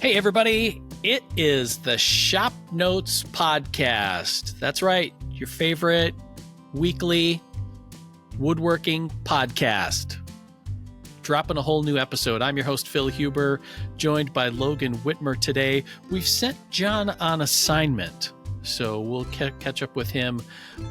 Hey, everybody. It is the ShopNotes Podcast. That's right. Your favorite weekly woodworking podcast. Dropping a whole new episode. I'm your host, Phil Huber, joined by Logan Whitmer today. We've sent John on assignment, so we'll catch up with him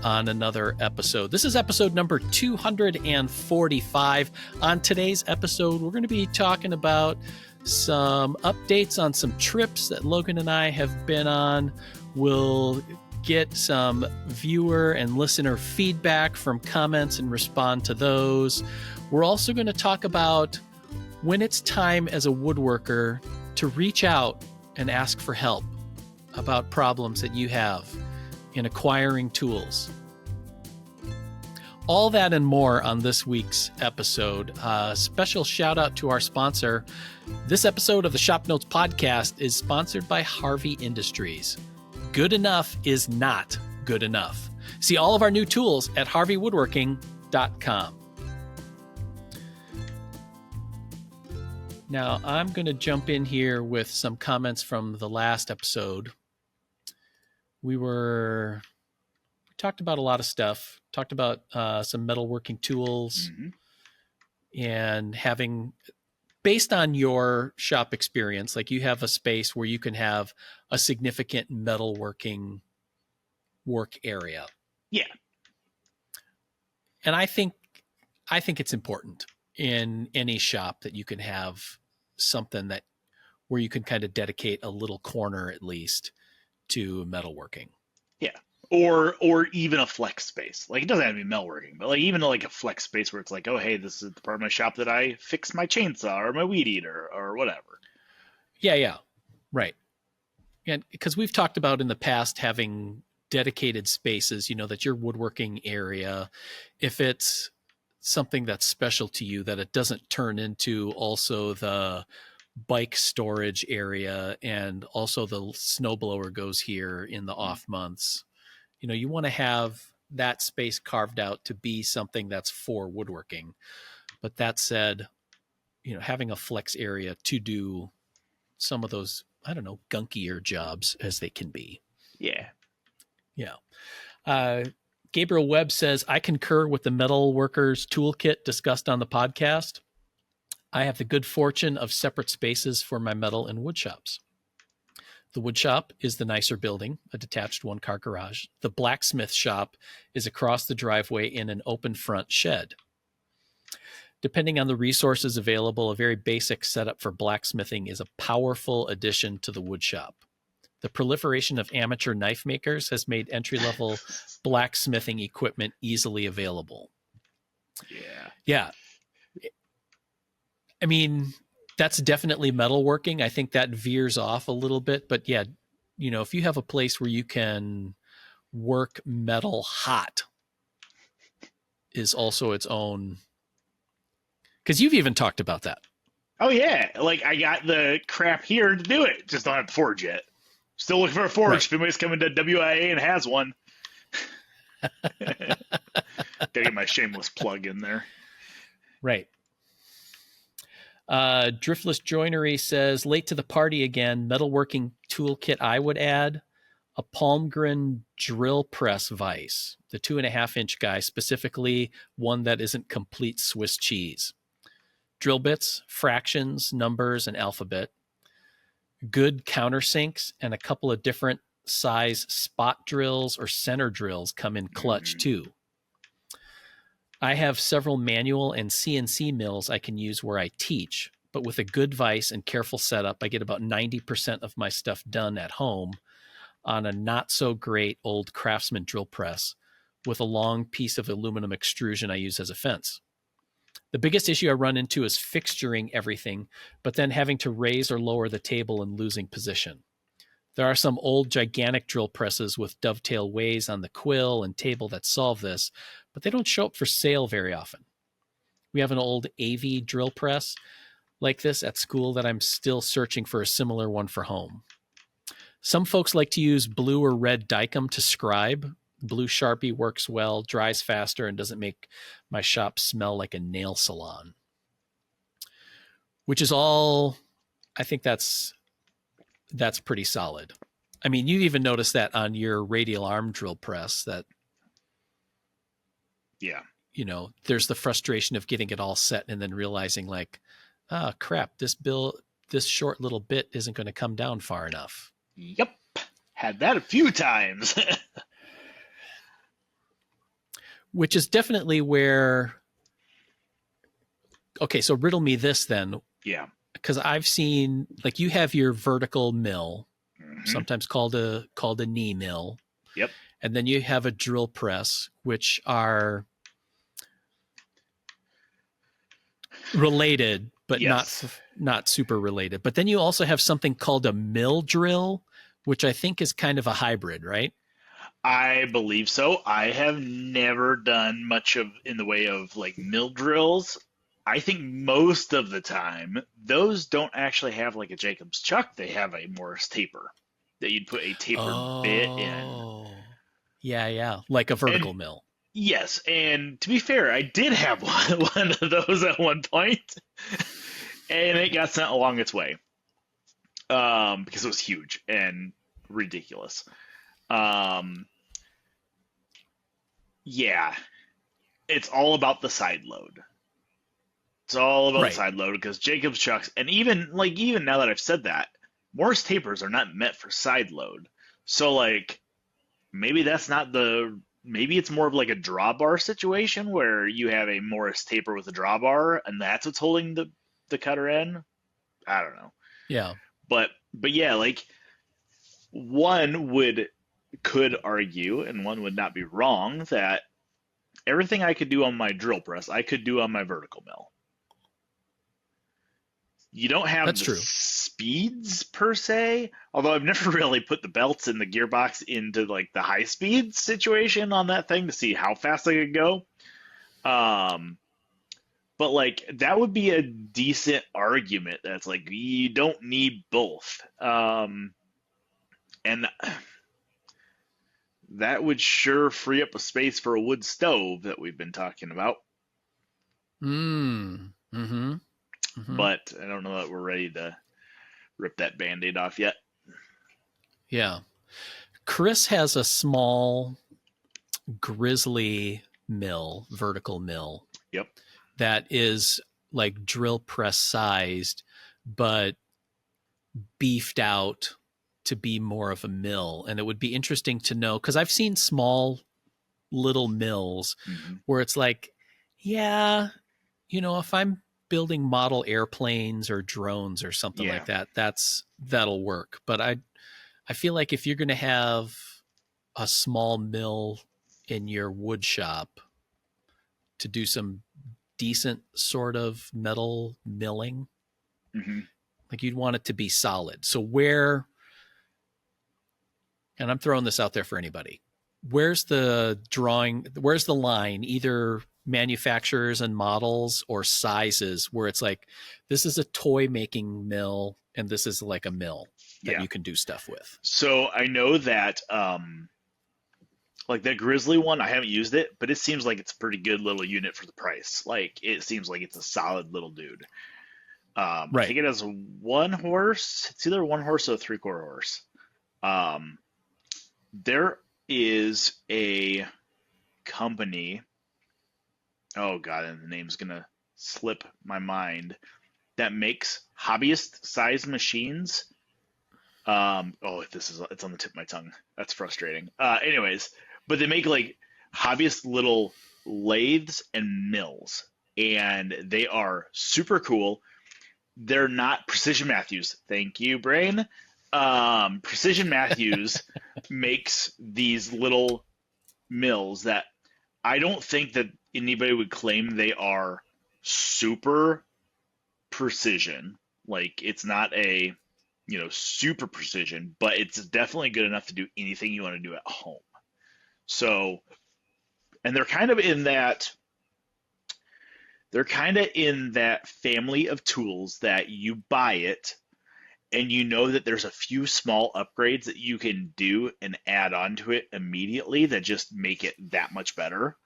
on another episode. This is episode number 245. On today's episode, we're going to be talking about some updates on some trips that Logan and I have been on. We'll get some viewer and listener feedback from comments and respond to those. We're also going to talk about when it's time as a woodworker to reach out and ask for help about problems that you have in acquiring tools. All that and more on this week's episode. Special shout out to our sponsor. This episode of the ShopNotes Podcast is sponsored by Harvey Industries. Good enough is not good enough. See all of our new tools at harveywoodworking.com. Now, I'm going to jump in here with some comments from the last episode. We talked about a lot of stuff, talked about some metalworking tools and having, based on your shop experience, like you have a space where you can have a significant metalworking work area. Yeah. And I think it's important in any shop that you can have something that where you can kind of dedicate a little corner at least to metalworking. Yeah. Or even a flex space. Like, it doesn't have to be metalworking, but like even like a flex space where it's like, oh, hey, this is the part of my shop that I fix my chainsaw or my weed eater or whatever. Yeah. Right. And because we've talked about in the past having dedicated spaces, that's your woodworking area. If it's something that's special to you, that it doesn't turn into also the bike storage area and also the snowblower goes here in the off months. You want to have that space carved out to be something that's for woodworking. But that said, having a flex area to do some of those, gunkier jobs as they can be. Yeah. Gabriel Webb says, I concur with the metal workers toolkit discussed on the podcast. I have the good fortune of separate spaces for my metal and wood shops. The wood shop is the nicer building, a detached one-car garage. The blacksmith shop is across the driveway in an open front shed. Depending on the resources available, a very basic setup for blacksmithing is a powerful addition to the wood shop. The proliferation of amateur knife makers has made entry-level blacksmithing equipment easily available. Yeah. I mean, that's definitely metalworking. I think that veers off a little bit, but yeah, if you have a place where you can work metal hot is also its own, because you've even talked about that. Oh yeah. Like, I got the crap here to do it. Just don't have to forge yet. Still looking for a forge. Right. If anybody's coming to WIA and has one. Gotta get my shameless plug in there. Right. Driftless Joinery says, late to the party again, metalworking toolkit I would add, a Palmgren drill press vise, the 2.5-inch guy, specifically one that isn't complete Swiss cheese. Drill bits, fractions, numbers, and alphabet. Good countersinks and a couple of different size spot drills or center drills come in clutch too. I have several manual and CNC mills I can use where I teach, but with a good vise and careful setup, I get about 90% of my stuff done at home on a not so great old Craftsman drill press with a long piece of aluminum extrusion I use as a fence. The biggest issue I run into is fixturing everything, but then having to raise or lower the table and losing position. There are some old gigantic drill presses with dovetail ways on the quill and table that solve this, but they don't show up for sale very often. We have an old AV drill press like this at school that I'm still searching for a similar one for home. Some folks like to use blue or red Dykem to scribe. Blue Sharpie works well, dries faster, and doesn't make my shop smell like a nail salon. Which is all, I think that's that's pretty solid. I mean, you even notice that on your radial arm drill press that, Yeah. you know, there's the frustration of getting it all set and then realizing like, oh crap, this short little bit isn't going to come down far enough. Yep. Had that a few times. Which is definitely where, okay, so riddle me this then. Yeah. Because I've seen, like, you have your vertical mill, Mhm. sometimes called a knee mill. Yep. And then you have a drill press, which are related, but Yes. not super related. But then you also have something called a mill drill, which I think is kind of a hybrid, right? I believe so. I have never done much of in the way of like mill drills. I think most of the time those don't actually have like a Jacob's chuck. They have a Morris taper that you'd put a tapered bit in. Yeah, like a vertical And mill. yes, and to be fair, I did have one of those at one point, and it got sent along its way because it was huge and ridiculous. Um, yeah, it's all about the side load. It's all about the Right. side load because Jacob's chucks, and even now that I've said that, Morse tapers are not meant for side load. So like maybe that's not maybe it's more of like a drawbar situation where you have a Morris taper with a drawbar and that's what's holding the cutter in. I don't know. Yeah. But yeah, like one could argue, and one would not be wrong, that everything I could do on my drill press, I could do on my vertical mill. You don't have That's the true. speeds per se, although I've never really put the belts in the gearbox into like the high speed situation on that thing to see how fast I could go. But like that would be a decent argument that's like you don't need both. And that would sure free up a space for a wood stove that we've been talking about. Mm-hmm. But I don't know that we're ready to rip that Band-Aid off yet. Yeah. Chris has a small grizzly mill, vertical mill. Yep. That is like drill press sized, but beefed out to be more of a mill. And it would be interesting to know, because I've seen small little mills where it's like, yeah, you know, if I'm building model airplanes or drones or something like that, that'll work. But I feel like if you're going to have a small mill in your wood shop to do some decent sort of metal milling, like you'd want it to be solid. So where, and I'm throwing this out there for anybody, where's the line, either manufacturers and models or sizes, where it's like, this is a toy making mill and this is like a mill that you can do stuff with? So I know that like that Grizzly one, I haven't used it, but it seems like it's a pretty good little unit for the price. Like it seems like it's a solid little dude. I think it has 1 horse. It's either 1 horse or a 3/4 horse. There is a company. Oh God, and the name's gonna slip my mind. That makes hobbyist size machines. It's on the tip of my tongue. That's frustrating. Anyways, but they make like hobbyist little lathes and mills, and they are super cool. They're not Precision Matthews. Thank you, brain. Precision Matthews makes these little mills that I don't think that anybody would claim they are super precision. Like it's not a, super precision, but it's definitely good enough to do anything you want to do at home. So, and they're kind of in that family of tools that you buy it and you know that there's a few small upgrades that you can do and add on to it immediately that just make it that much better.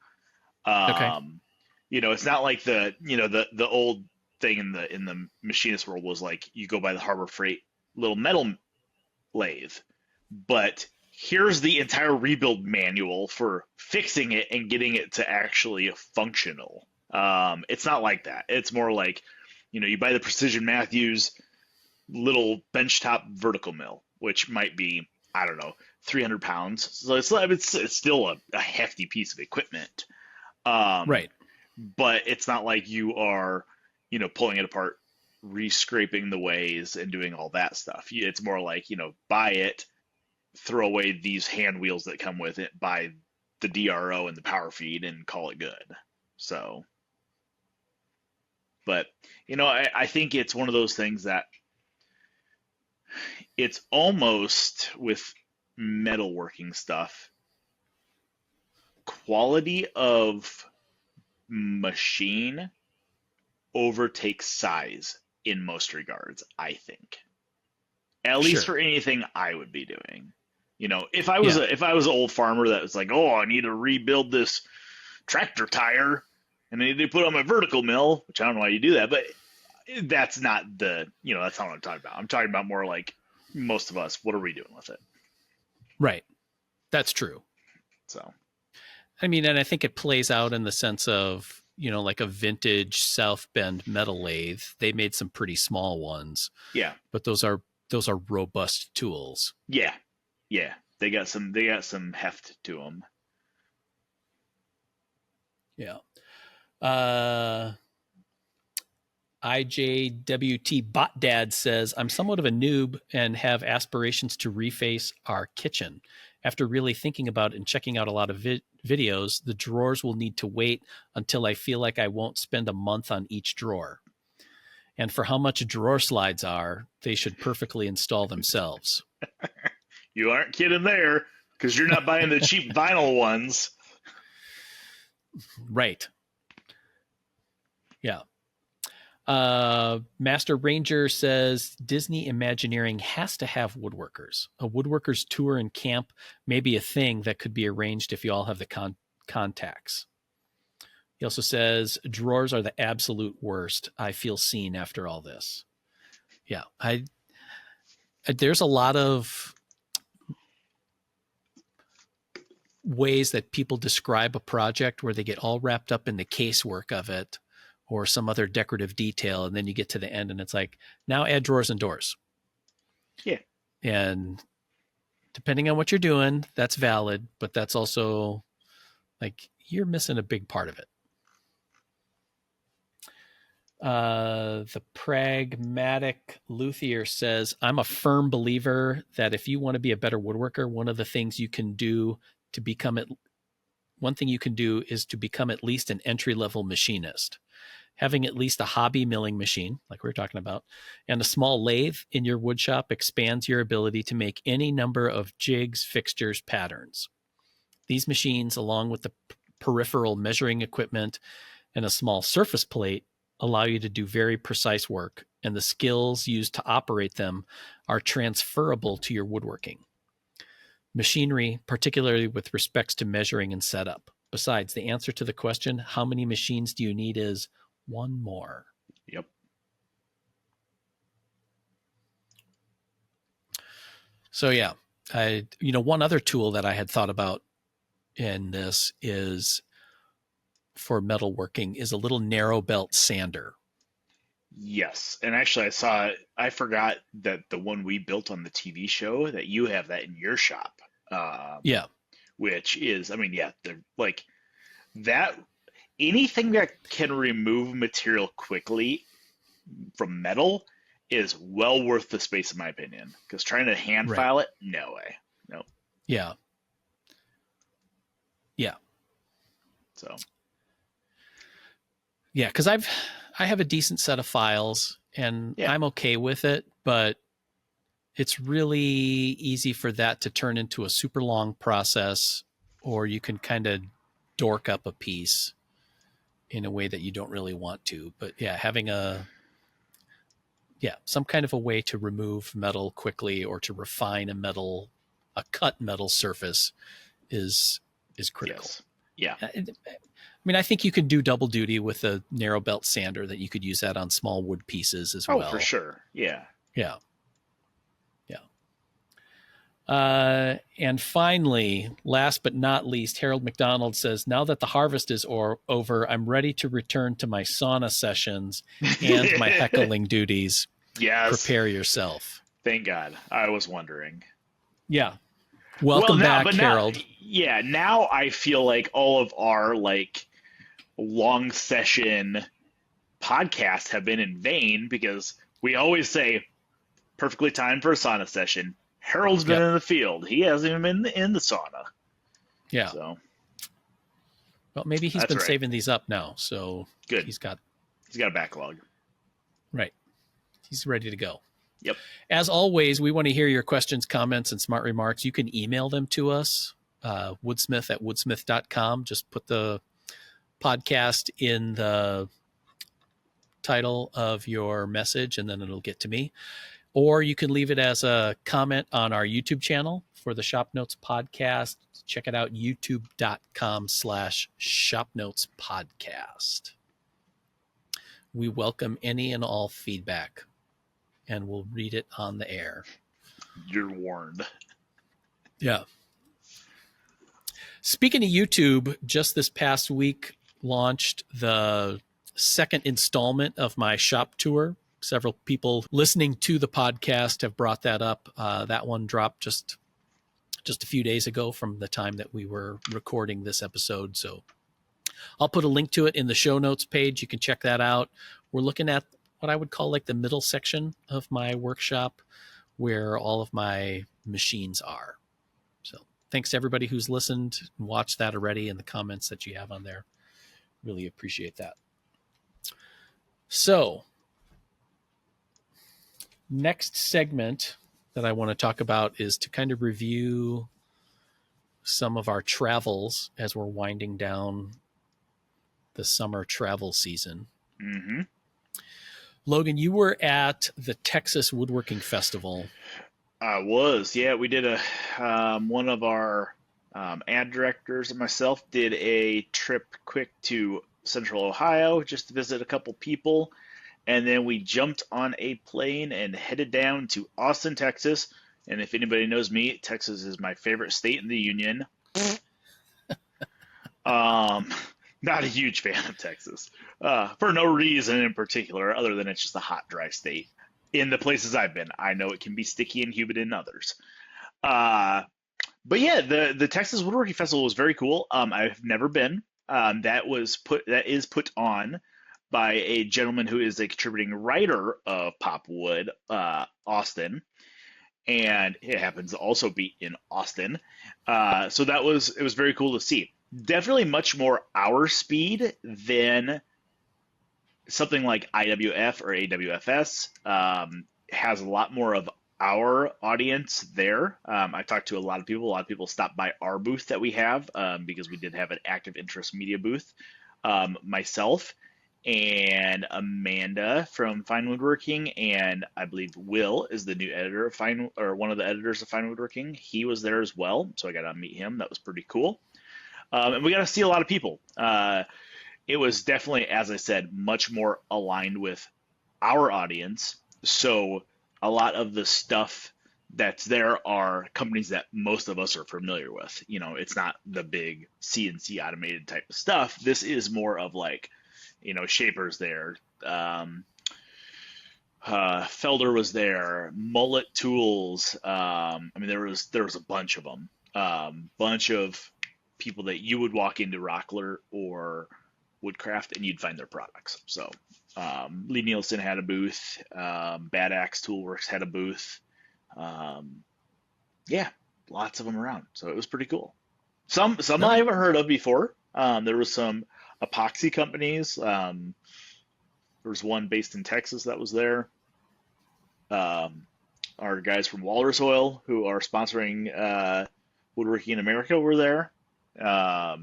It's not like the old thing in the machinist world was like you go by the Harbor Freight little metal lathe, but here's the entire rebuild manual for fixing it and getting it to actually functional. It's not like that. It's more like, you buy the Precision Matthews little benchtop vertical mill, which might be, I don't know, 300 pounds. So it's still a hefty piece of equipment. Right. But it's not like you are, pulling it apart, re-scraping the ways and doing all that stuff. It's more like, buy it, throw away these hand wheels that come with it, buy the DRO and the power feed and call it good. So, but, I think it's one of those things that it's almost with metalworking stuff, quality of machine overtakes size in most regards, I think. At least for anything I would be doing. If I was an old farmer that was like, oh, I need to rebuild this tractor tire and I need to put on my vertical mill, which I don't know why you do that, but that's not that's not what I'm talking about. I'm talking about more like most of us, what are we doing with it? Right. That's true. So, I mean, and I think it plays out in the sense of, like a vintage South Bend metal lathe. They made some pretty small ones. Yeah. But those are robust tools. Yeah. Yeah. They got some heft to them. Yeah. IJWT Bot Dad says, I'm somewhat of a noob and have aspirations to reface our kitchen. After really thinking about it and checking out a lot of videos, the drawers will need to wait until I feel like I won't spend a month on each drawer. And for how much drawer slides are, they should perfectly install themselves. You aren't kidding there, because you're not buying the cheap vinyl ones. Right. Yeah. Master Ranger says Disney Imagineering has to have woodworkers. A woodworkers tour and camp may be a thing that could be arranged if you all have the contacts. He also says drawers are the absolute worst. I feel seen after all this. Yeah, there's a lot of ways that people describe a project where they get all wrapped up in the casework of it or some other decorative detail. And then you get to the end and it's like, now add drawers and doors. Yeah. And depending on what you're doing, that's valid, but that's also like, you're missing a big part of it. The pragmatic luthier says, I'm a firm believer that if you want to be a better woodworker, one thing you can do is to become at least an entry-level machinist. Having at least a hobby milling machine, like we were talking about, and a small lathe in your wood shop expands your ability to make any number of jigs, fixtures, patterns. These machines, along with the peripheral measuring equipment and a small surface plate, allow you to do very precise work, and the skills used to operate them are transferable to your woodworking. Machinery, particularly with respects to measuring and setup. Besides, the answer to the question, how many machines do you need, is one more. Yep. So yeah, one other tool that I had thought about in this is for metalworking is a little narrow belt sander. Yes. And actually I forgot that the one we built on the TV show, that you have that in your shop. Yeah. Which is, they're like that. Anything that can remove material quickly from metal is well worth the space, in my opinion. Because trying to hand file it, no way. Nope. Yeah. Yeah. So. Yeah, because I have a decent set of files and I'm okay with it, but it's really easy for that to turn into a super long process, or you can kind of dork up a piece in a way that you don't really want to. But yeah, having some kind of a way to remove metal quickly or to refine a cut metal surface is critical. Yes. Yeah. I think you can do double duty with a narrow belt sander, that you could use that on small wood pieces as well. Oh, for sure. Yeah. Yeah. Yeah. And finally, last but not least, Harold McDonald says, now that the harvest is over, I'm ready to return to my sauna sessions and my heckling duties. Yes. Prepare yourself. Thank God. I was wondering. Yeah. Welcome back, Harold. Now I feel like all of our long session podcasts have been in vain because we always say perfectly timed for a sauna session. Harold's been in the field. He hasn't even been in the sauna. Yeah. So, well, maybe he's been saving these up now. So good. He's got a backlog. Right. He's ready to go. Yep. As always, we want to hear your questions, comments, and smart remarks. You can email them to us, woodsmith@woodsmith.com. Just put the podcast in the title of your message, and then it'll get to me. Or you can leave it as a comment on our YouTube channel for the ShopNotes Podcast. Check it out, youtube.com/ShopNotes Podcast. We welcome any and all feedback, and we'll read it on the air. You're warned. Yeah. Speaking of YouTube, just this past week launched the second installment of my shop tour. Several people listening to the podcast have brought that up. That one dropped just a few days ago from the time that we were recording this episode. So I'll put a link to it in the show notes page. You can check that out. We're looking at what I would call like the middle section of my workshop where all of my machines are. So thanks to everybody who's listened and watched that already and the comments that you have on there. Really appreciate that. So next segment that I want to talk about is to kind of review some of our travels as we're winding down the summer travel season. Mm-hmm. Logan, you were at the Texas Woodworking Festival. I was, yeah. We did one of our ad directors and myself did a trip quick to Central Ohio just to visit a couple people. And then we jumped on a plane and headed down to Austin, Texas. And if anybody knows me, Texas is my favorite state in the union. Not a huge fan of Texas for no reason in particular, other than it's just a hot, dry state. In the places I've been, I know it can be sticky and humid in others. But yeah, the Texas Woodworking Festival was very cool. I've never been. That is put on by a gentleman who is a contributing writer of Pop Wood, Austin, and it happens to also be in Austin. So it was very cool to see. Definitely much more our speed than something like IWF or AWFS. Has a lot more of our audience there. I talked to a lot of people. A lot of people stopped by our booth that we have because we did have an active interest media booth. Myself and Amanda from Fine Woodworking, and I believe Will is the new editor of one of the editors of Fine Woodworking. He was there as well, so I got to meet him. That was pretty cool. And we got to see a lot of people. It was definitely, as I said, much more aligned with our audience. So a lot of the stuff that's there are companies that most of us are familiar with. You know, it's not the big CNC automated type of stuff. This is more of like, you know, Shaper's there. Felder was there. Mullet Tools. I mean, there was a bunch of them. Bunch of people that you would walk into Rockler or Woodcraft and you'd find their products. So Lee Nielsen had a booth. Bad Axe Toolworks had a booth. Yeah, lots of them around. So it was pretty cool. Some I haven't heard of before. There was some epoxy companies. There was one based in Texas that was there. Our guys from Walrus Oil, who are sponsoring Woodworking in America, were there.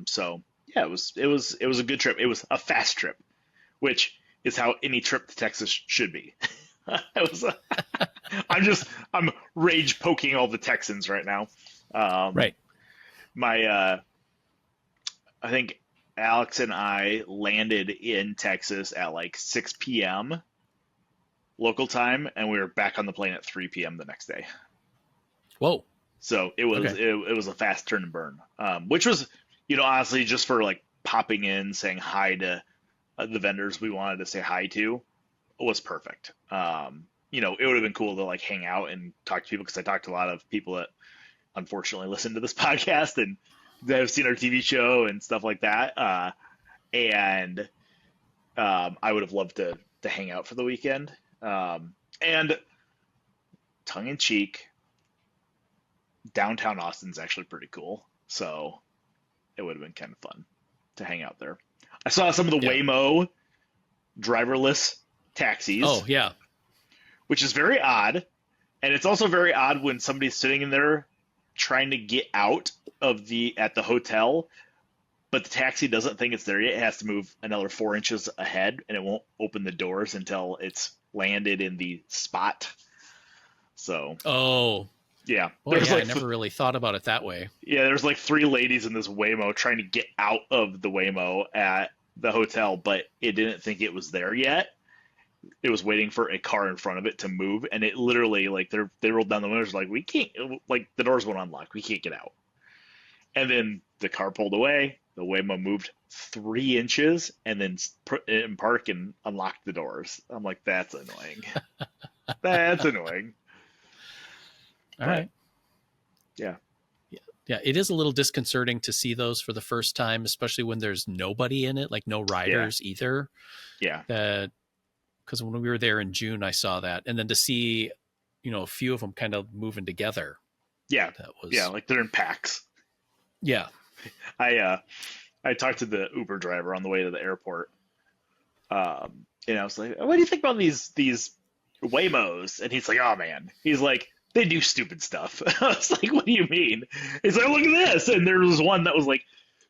So yeah, it was a good trip. It was a fast trip, which is how any trip to Texas should be. I'm rage poking all the Texans right now. Right. I think Alex and I landed in Texas at like 6 p.m. local time, and we were back on the plane at 3 p.m. the next day. Whoa. So it was it was a fast turn and burn, which was, honestly, just for like popping in, saying hi to the vendors we wanted to say hi to, was perfect. It would have been cool to like hang out and talk to people, because I talked to a lot of people that unfortunately listen to this podcast and that have seen our TV show and stuff like that. And I would have loved to hang out for the weekend. And tongue in cheek, downtown Austin's actually pretty cool, so it would have been kind of fun to hang out there. I saw some of the Waymo driverless taxis. Oh yeah, which is very odd, and it's also very odd when somebody's sitting in there trying to get out of at the hotel, but the taxi doesn't think it's there yet. It has to move another 4 inches ahead, and it won't open the doors until it's landed in the spot. So. Oh. Yeah. Boy, yeah, I never really thought about it that way. Yeah, there's like 3 ladies in this Waymo trying to get out of the Waymo at the hotel, but it didn't think it was there yet. It was waiting for a car in front of it to move, and it literally, like, they rolled down the windows like, we can't, like, the doors won't unlock, we can't get out. And then the car pulled away, the Waymo moved 3 inches, and then put it in park and unlocked the doors. I'm like, that's annoying. That's annoying. All right. Yeah. Yeah, it is a little disconcerting to see those for the first time, especially when there's nobody in it, like no riders either. Yeah. Because when we were there in June, I saw that. And then to see, a few of them kind of moving together. Yeah. Like they're in packs. Yeah. I talked to the Uber driver on the way to the airport. I was like, what do you think about these Waymos? And he's like, oh man. He's like, they do stupid stuff. I was like, what do you mean? He's like, look at this. And there was one that was like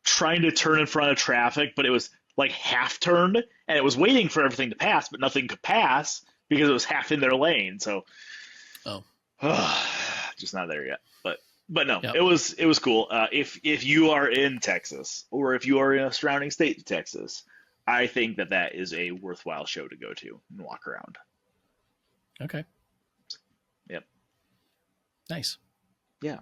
trying to turn in front of traffic, but it was like half turned, and it was waiting for everything to pass, but nothing could pass because it was half in their lane. So, just not there yet. But no, it was cool. If you are in Texas, or if you are in a surrounding state to Texas, I think that is a worthwhile show to go to and walk around. Okay. Yep. Nice. Yeah.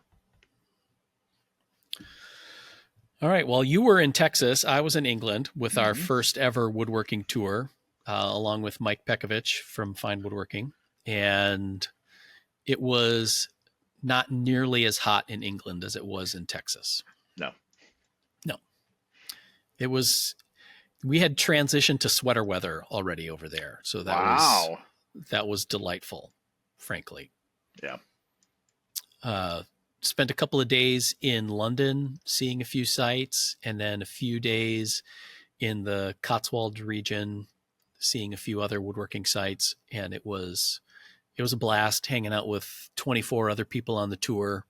All right. Well, you were in Texas. I was in England with our first ever woodworking tour, along with Mike Pekovich from Fine Woodworking. And it was not nearly as hot in England as it was in Texas. No. It was, we had transitioned to sweater weather already over there. So that was delightful, frankly. Yeah. Spent a couple of days in London seeing a few sites, and then a few days in the Cotswold region seeing a few other woodworking sites. And it was a blast hanging out with 24 other people on the tour,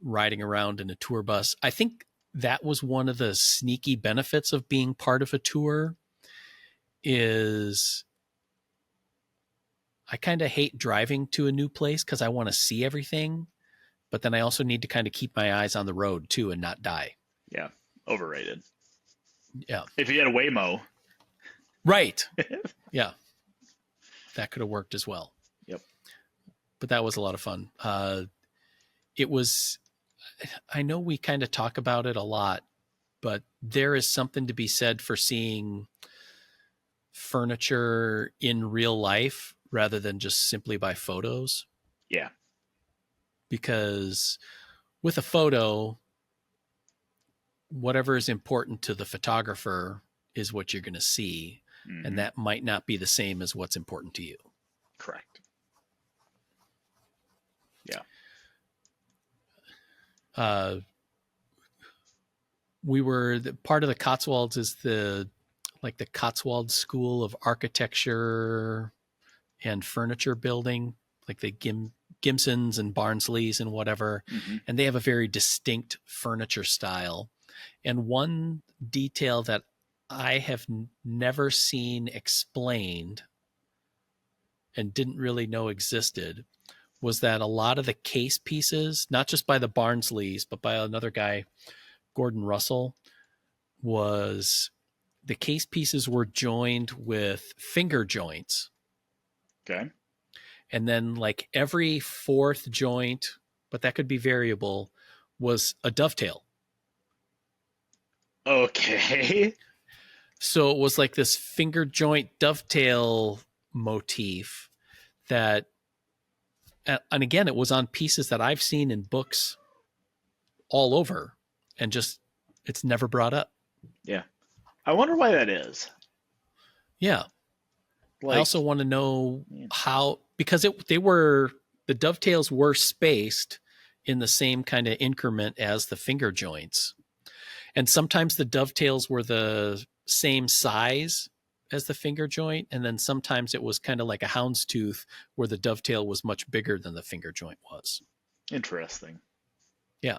riding around in a tour bus. I think that was one of the sneaky benefits of being part of a tour, is I kind of hate driving to a new place because I want to see everything. But then I also need to kind of keep my eyes on the road too and not die. Yeah. Overrated. Yeah. If you had a Waymo. Right. Yeah. That could have worked as well. Yep. But that was a lot of fun. I know we kind of talk about it a lot, but there is something to be said for seeing furniture in real life rather than just simply by photos. Yeah. Because with a photo, whatever is important to the photographer is what you're going to see. Mm-hmm. And that might not be the same as what's important to you. Correct. Yeah. Part of the Cotswolds is the Cotswold School of Architecture and Furniture Building, like the Gimsons and Barnsleys and whatever. Mm-hmm. And they have a very distinct furniture style. And one detail that I have never seen explained and didn't really know existed was that a lot of the case pieces, not just by the Barnsleys, but by another guy, Gordon Russell, was the case pieces were joined with finger joints. Okay. And then like every fourth joint but that could be variable, was a dovetail. Okay. So it was like this finger joint dovetail motif that, and again, it was on pieces that I've seen in books all over, and just, it's never brought up. Yeah. I wonder why that is. Yeah. Like, I also want to know how, because the dovetails were spaced in the same kind of increment as the finger joints. And sometimes the dovetails were the same size as the finger joint. And then sometimes it was kind of like a houndstooth where the dovetail was much bigger than the finger joint was. interesting. Yeah.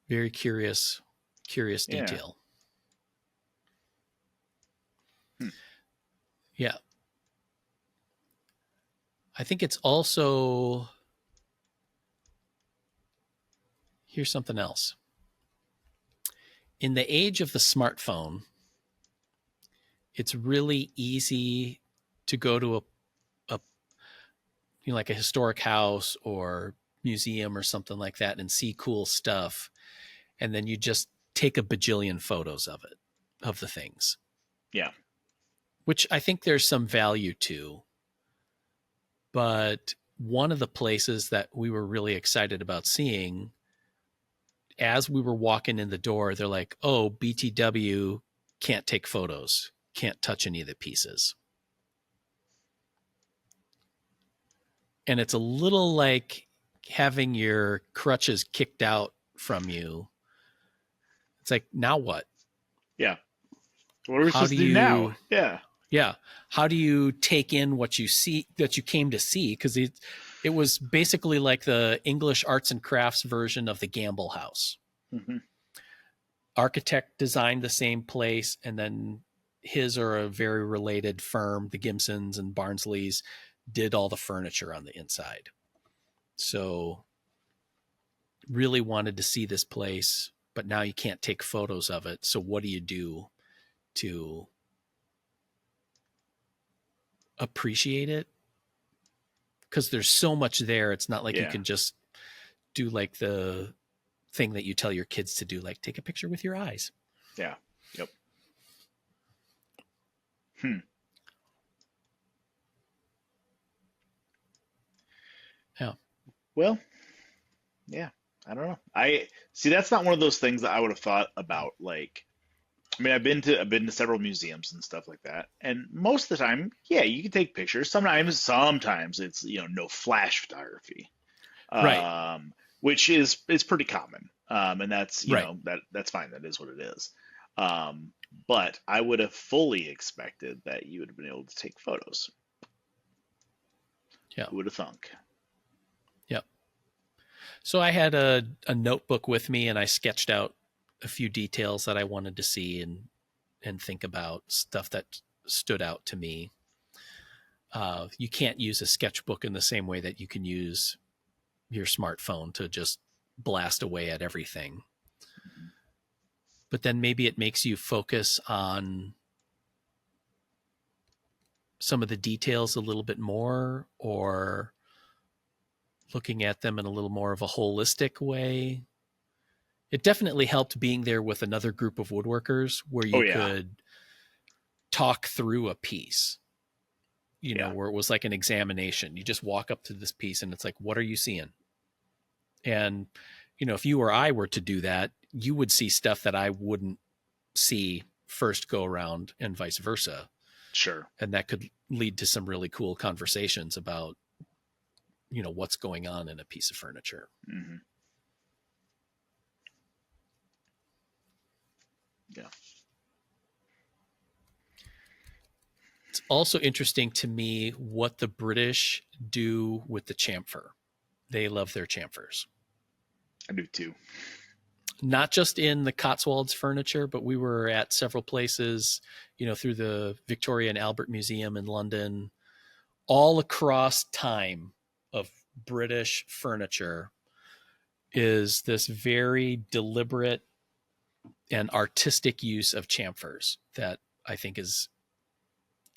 Very curious detail. Yeah. I think it's also, here's something else. In the age of the smartphone, it's really easy to go to a like a historic house or museum or something like that and see cool stuff. And then you just take a bajillion photos of it, of the things. Yeah. Which I think there's some value to. But one of the places that we were really excited about seeing, as we were walking in the door, they're like, oh, BTW can't take photos, can't touch any of the pieces. And it's a little like having your crutches kicked out from you. It's like, now what? Yeah. What are we supposed to do now? Yeah. Yeah. How do you take in what you see, that you came to see? Because it was basically like the English arts and crafts version of the Gamble House. Mm-hmm. Architect designed the same place, and then his or a very related firm, the Gimsons and Barnsleys, did all the furniture on the inside. So really wanted to see this place, but now you can't take photos of it. So what do you do to appreciate it? Because there's so much there. It's not like you can just do like the thing that you tell your kids to do, like take a picture with your eyes. Yeah. Yep. Yeah. Well, yeah. I don't know. I see. That's not one of those things that I would have thought about. Like, I mean, I've been to several museums and stuff like that, and most of the time, yeah, you can take pictures. Sometimes it's no flash photography, Right. which is pretty common, and that's Right. that's fine. That is what it is. But I would have fully expected that you would have been able to take photos. Yeah. Who would have thunk? Yep. So I had a notebook with me, and I sketched out a few details that I wanted to see and think about, stuff that stood out to me. You can't use a sketchbook in the same way that you can use your smartphone to just blast away at everything. Mm-hmm. But then maybe it makes you focus on some of the details a little bit more, or looking at them in a little more of a holistic way. It definitely helped being there with another group of woodworkers where you could talk through a piece, where it was like an examination. You just walk up to this piece and it's like, what are you seeing? And, if you or I were to do that, you would see stuff that I wouldn't see first go around, and vice versa. Sure. And that could lead to some really cool conversations about, what's going on in a piece of furniture. Mm-hmm. Yeah. It's also interesting to me what the British do with the chamfer. They love their chamfers. I do too. Not just in the Cotswolds furniture, but we were at several places, through the Victoria and Albert Museum in London, all across time of British furniture is this very deliberate and artistic use of chamfers that I think is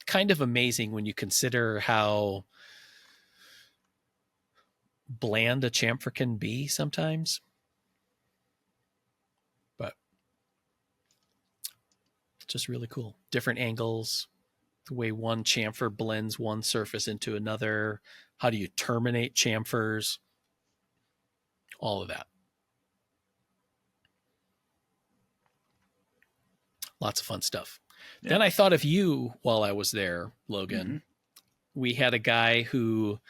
kind of amazing when you consider how bland a chamfer can be sometimes. But it's just really cool. Different angles, the way one chamfer blends one surface into another. How do you terminate chamfers? All of that. Lots of fun stuff. Yeah. Then I thought of you while I was there, Logan. Mm-hmm. We had a guy who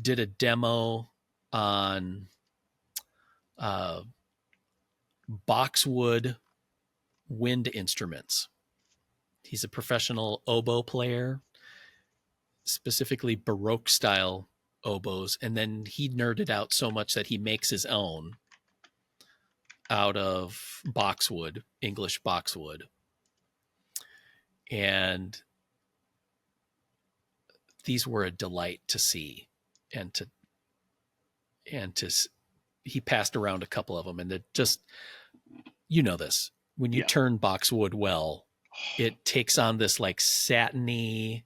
did a demo on boxwood wind instruments. He's a professional oboe player, specifically Baroque style oboes. And then he nerded out so much that he makes his own out of boxwood, English boxwood. And these were a delight to see and to he passed around a couple of them, and it just, you know, this, when you turn boxwood well, it takes on this like satiny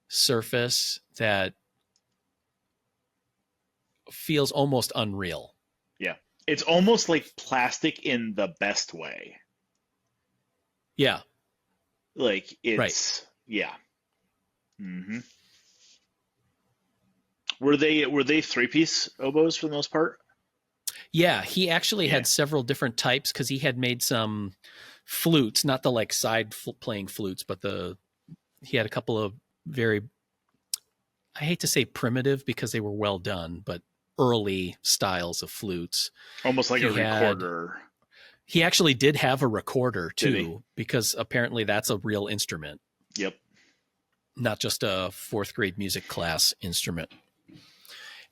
surface that feels almost unreal. Yeah. It's almost like plastic in the best way. Yeah. Like it's, right. Yeah. Mm-hmm. Were they 3-piece oboes for the most part? Yeah, he actually had several different types because he had made some flutes, not the like side playing flutes, but he had a couple of very, I hate to say primitive because they were well done, but early styles of flutes. Almost like a recorder. He actually did have a recorder too, because apparently that's a real instrument. Yep. Not just a 4th grade music class instrument.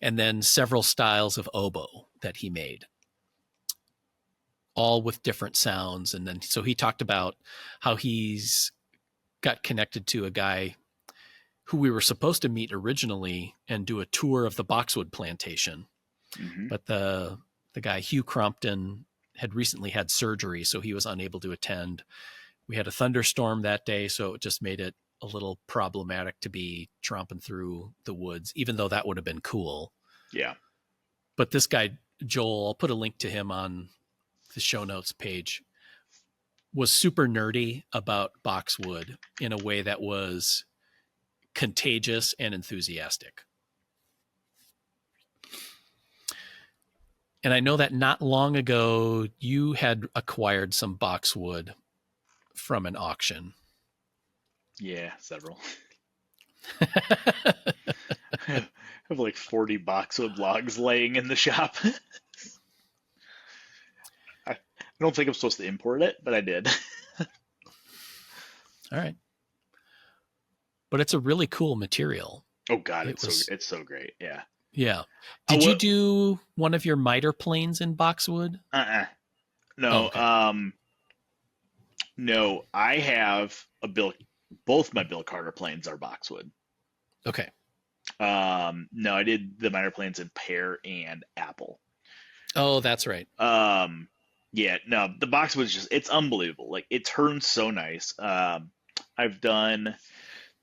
And then several styles of oboe that he made, all with different sounds. And then, so he talked about how he's got connected to a guy who we were supposed to meet originally and do a tour of the boxwood plantation. Mm-hmm. But the guy, Hugh Crompton, had recently had surgery, so he was unable to attend. We had a thunderstorm that day, so it just made it a little problematic to be tromping through the woods, even though that would have been cool. Yeah. But this guy, Joel, I'll put a link to him on the show notes page, was super nerdy about boxwood in a way that was contagious and enthusiastic. And I know that not long ago, you had acquired some boxwood from an auction. Yeah, several. I have like 40 boxwood logs laying in the shop. I don't think I'm supposed to import it, but I did. All right. But it's a really cool material. Oh God, it's so great. Yeah. Yeah. Did you do one of your miter planes in boxwood? No. Oh, okay. No, I have both my Bill Carter planes are boxwood. Okay. No, I did the miter planes in pear and apple. Oh, that's right. Yeah, no, the boxwood is it's unbelievable. Like it turns so nice.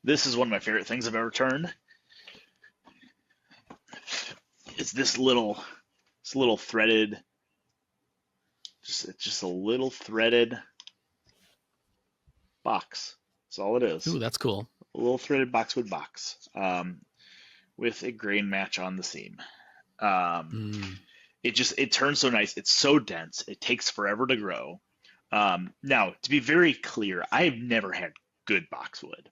This is one of my favorite things I've ever turned. It's this little threaded, just a little threaded box. That's all it is. Ooh, that's cool. A little threaded boxwood box, with a grain match on the seam. It turns so nice. It's so dense. It takes forever to grow. Now, to be very clear, I have never had good boxwood.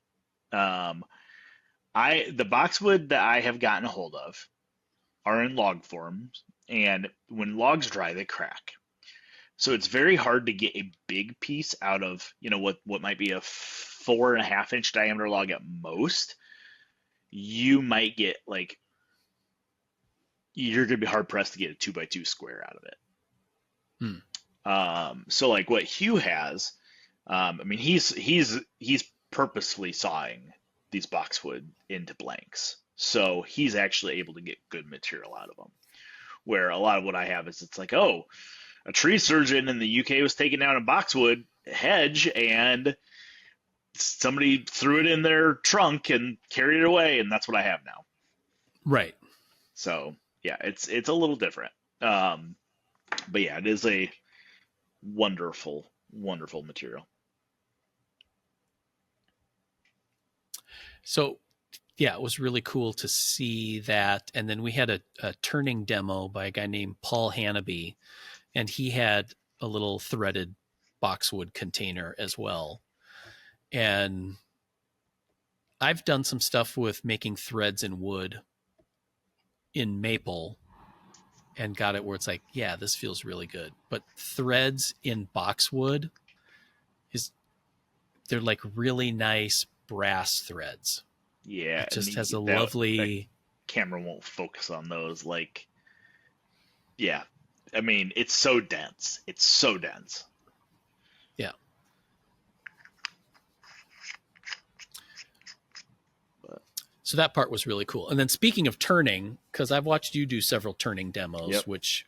The boxwood that I have gotten a hold of are in log forms, and when logs dry, they crack. So it's very hard to get a big piece out of, what might be a 4.5-inch diameter log at most. You might get you're going to be hard pressed to get a 2x2 square out of it. So like what Hugh has, he's purposefully sawing these boxwood into blanks. So he's actually able to get good material out of them. Where a lot of what I have is it's like, a tree surgeon in the UK was taking down a boxwood hedge and somebody threw it in their trunk and carried it away, and that's what I have now. Right. So Yeah, it's a little different. But yeah, it is a wonderful, wonderful material. So yeah, it was really cool to see that. And then we had a turning demo by a guy named Paul Hannaby, and he had a little threaded boxwood container as well. And I've done some stuff with making threads in wood in maple and got it where it's like, yeah, this feels really good. But threads in boxwood they're like really nice brass threads. Yeah, It just and has a that lovely camera won't focus on those. Like, yeah, I mean, it's so dense. It's so dense. yeah. But So that part was really cool. And then speaking of turning, because I've watched you do several turning demos, yep. which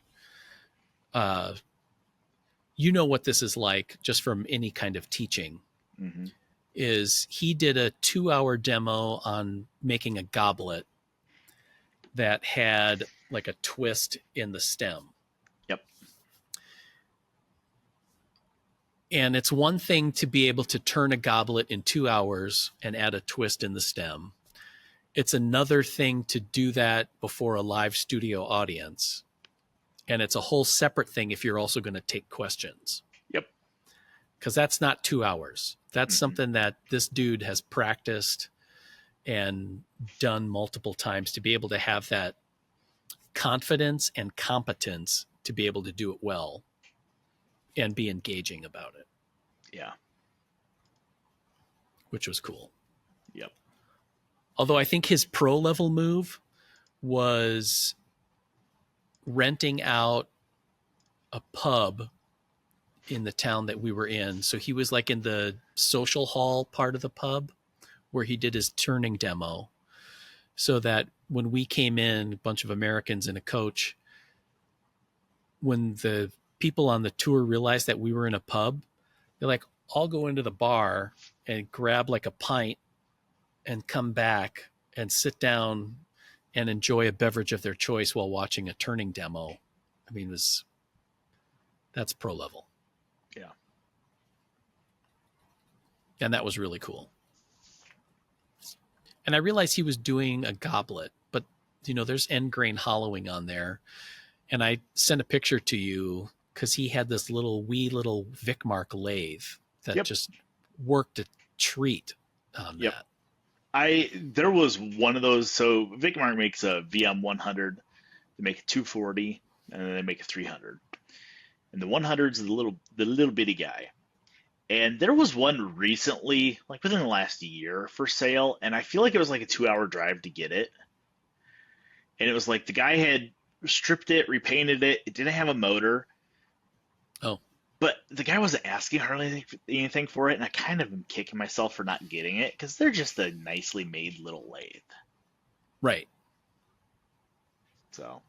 you know what this is like just from any kind of teaching. Mm-hmm. Is he did a 2-hour demo on making a goblet that had like a twist in the stem. Yep. And it's one thing to be able to turn a goblet in 2 hours and add a twist in the stem. It's another thing to do that before a live studio audience. And it's a whole separate thing if you're also going to take questions. Yep. Because that's not 2 hours. That's Mm-hmm. something that this dude has practiced and done multiple times to be able to have that confidence and competence to be able to do it well and be engaging about it. Yeah. Which was cool. Yep. Although I think his pro level move was renting out a pub in the town that we were in. So he was like in the social hall part of the pub where he did his turning demo, so that when we came in, a bunch of Americans and a coach, when the people on the tour realized that we were in a pub, they're like, I'll go into the bar and grab like a pint and come back and sit down and enjoy a beverage of their choice while watching a turning demo. I mean, that's pro level. Yeah. And that was really cool. And I realized he was doing a goblet, but there's end grain hollowing on there. And I sent a picture to you because he had this wee little Vicmark lathe that just worked a treat on that. There was one of those. So Vicmark makes a VM 100, they make a 240, and then they make a 300. And the 100 is the little bitty guy. And there was one recently, like within the last year, for sale, and I feel like it was like a 2-hour drive to get it. And it was like the guy had stripped it, repainted it. It didn't have a motor. Oh. But the guy wasn't asking hardly anything for it, and I kind of am kicking myself for not getting it because they're just a nicely made little lathe. Right. So.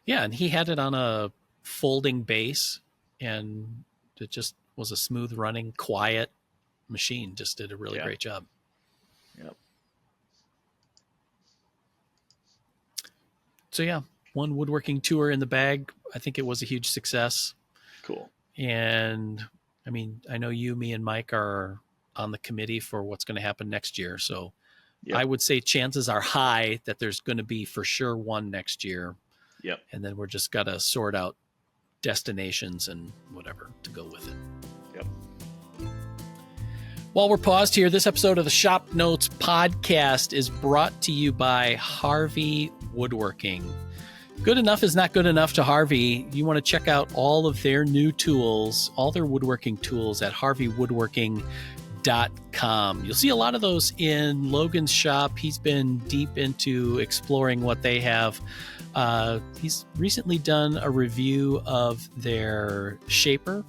Yeah, and he had it on a folding base, and it just was a smooth running, quiet machine. Just did a really great job. Yep. So yeah, one woodworking tour in the bag. I think it was a huge success. Cool. And I mean, I know you, me, and Mike are on the committee for what's going to happen next year. So I would say chances are high that there's going to be for sure one next year. Yep. And then we're just got to sort out destinations and whatever to go with it. Yep. While we're paused here, this episode of the Shop Notes Podcast is brought to you by Harvey Woodworking. Good enough is not good enough to Harvey. You want to check out all of their new tools, all their woodworking tools at harveywoodworking.com. You'll see a lot of those in Logan's shop. He's been deep into exploring what they have. He's recently done a review of their shaper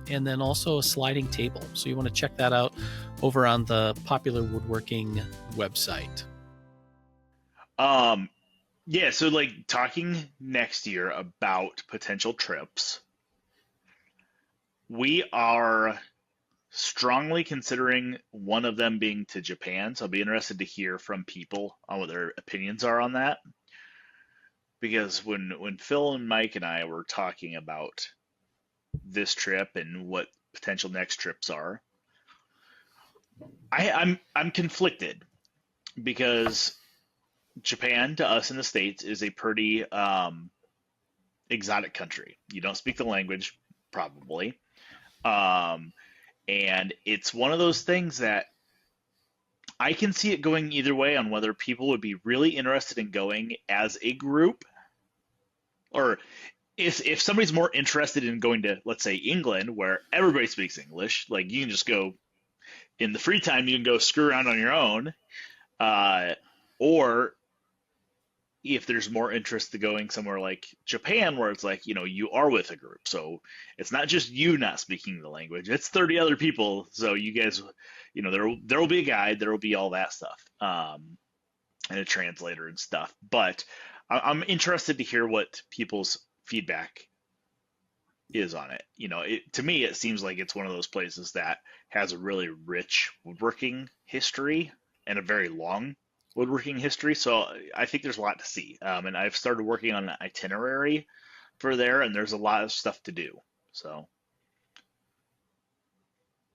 and then also a sliding table. So you want to check that out over on the Popular Woodworking website. Yeah, so like talking next year about potential trips, we are strongly considering one of them being to Japan. So I'll be interested to hear from people on what their opinions are on that. Because when Phil and Mike and I were talking about this trip and what potential next trips are, I'm conflicted because Japan to us in the States is a pretty exotic country. You don't speak the language, probably. Um, and it's one of those things that I can see it going either way on whether people would be really interested in going as a group, or if somebody's more interested in going to, let's say, England, where everybody speaks English, like you can just go in the free time, you can go screw around on your own, or if there's more interest to going somewhere like Japan, where it's like, you are with a group. So it's not just you not speaking the language, it's 30 other people. So you guys, there will be a guide, there will be all that stuff, and a translator and stuff. But I'm interested to hear what people's feedback is on it. To me, it seems like it's one of those places that has a really rich woodworking history and a very long woodworking history. So I think there's a lot to see. And I've started working on an itinerary for there, and there's a lot of stuff to do. So